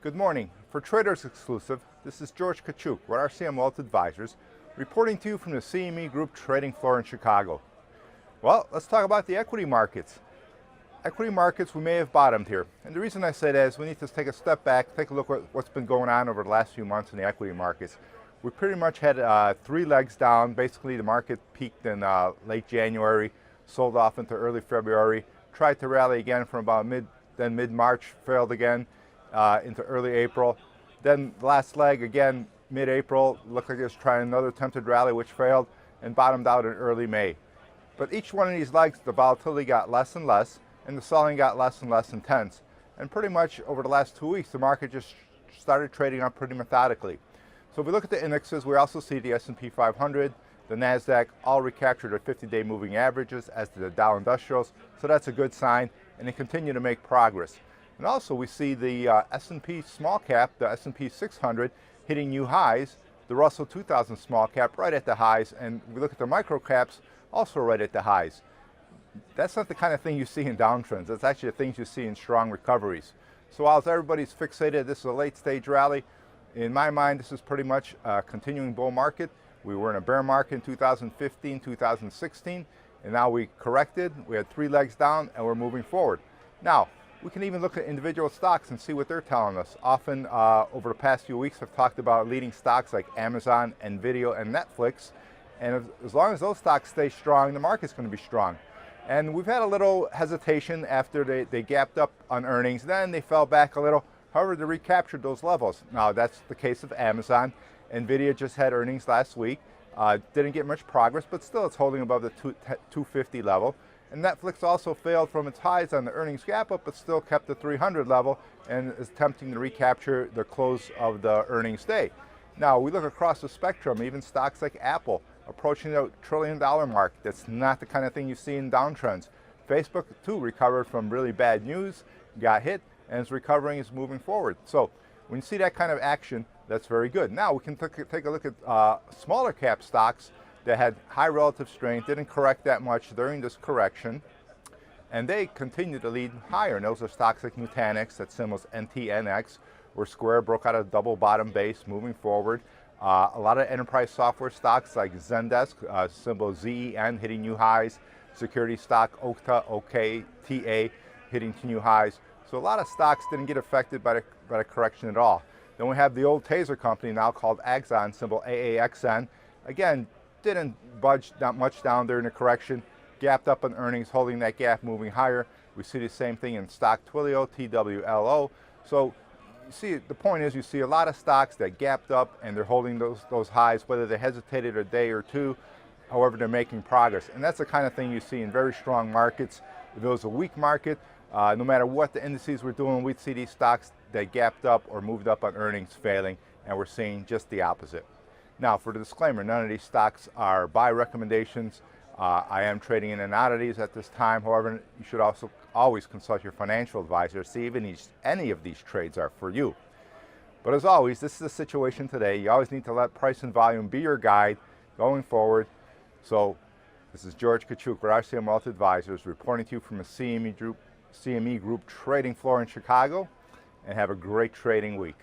Good morning. For Traders Exclusive, this is George Kachuk with RCM Wealth Advisors, reporting to you from the CME Group trading floor in Chicago. Well, let's talk about the equity markets. Equity markets, we may have bottomed here. And the reason I say that is we need to take a step back, take a look at what's been going on over the last few months in the equity markets. We pretty much had three legs down. Basically, the market peaked in late January, sold off into early February, tried to rally again from about mid-March, failed again. Into early April. Then the last leg again mid-April, looked like it was trying another attempted rally which failed and bottomed out in early May. But each one of these legs, the volatility got less and less and the selling got less and less intense. And pretty much over the last 2 weeks the market just started trading up pretty methodically. So if we look at the indexes, we also see the S&P 500, the NASDAQ all recaptured their 50-day moving averages, as did the Dow Industrials, so that's a good sign, and they continue to make progress. And also we see the S&P small cap, the S&P 600, hitting new highs, the Russell 2000 small cap right at the highs, and we look at the micro caps also right at the highs. That's not the kind of thing you see in downtrends. That's actually the things you see in strong recoveries. So while everybody's fixated, this is a late stage rally, in my mind this is pretty much a continuing bull market. We were in a bear market in 2015, 2016, and now we corrected. We had three legs down and we're moving forward. Now, we can even look at individual stocks and see what they're telling us. Often over the past few weeks I've talked about leading stocks like Amazon, Nvidia, and Netflix. And as long as those stocks stay strong, the market's going to be strong. And we've had a little hesitation after they gapped up on earnings. Then they fell back a little. However, they recaptured those levels. Now that's the case of Amazon. Nvidia just had earnings last week. Didn't get much progress, but still it's holding above the 250 level. And Netflix also failed from its highs on the earnings gap up, but still kept the 300 level and is attempting to recapture the close of the earnings day. Now, we look across the spectrum, even stocks like Apple approaching the $1 trillion mark. That's not the kind of thing you see in downtrends. Facebook, too, recovered from really bad news, got hit, and is recovering, is moving forward. So when you see that kind of action, that's very good. Now, we can take a look at smaller cap stocks that had high relative strength, didn't correct that much during this correction, and they continue to lead higher. And those are stocks like Nutanix, that symbol's NTNX, where Square broke out a double bottom base, moving forward. A lot of enterprise software stocks like Zendesk, symbol ZEN, hitting new highs. Security stock Okta, OKTA, hitting new highs. So a lot of stocks didn't get affected by the correction at all. Then we have the old Taser company now called Axon, symbol AAXN. Again, didn't budge that much down during the correction, gapped up on earnings, holding that gap, moving higher. We see the same thing in stock Twilio, TWLO. So you see, the point is you see a lot of stocks that gapped up and they're holding those highs, whether they hesitated a day or two, however they're making progress. And that's the kind of thing you see in very strong markets. If it was a weak market, no matter what the indices were doing, we'd see these stocks that gapped up or moved up on earnings failing, and we're seeing just the opposite. Now, for the disclaimer, none of these stocks are buy recommendations. I am trading in and out of these at this time. However, you should also always consult your financial advisor to see if any of these trades are for you. But as always, this is the situation today. You always need to let price and volume be your guide going forward. So this is George Kachuk with RCM Wealth Advisors, reporting to you from the CME Group trading floor in Chicago, and have a great trading week.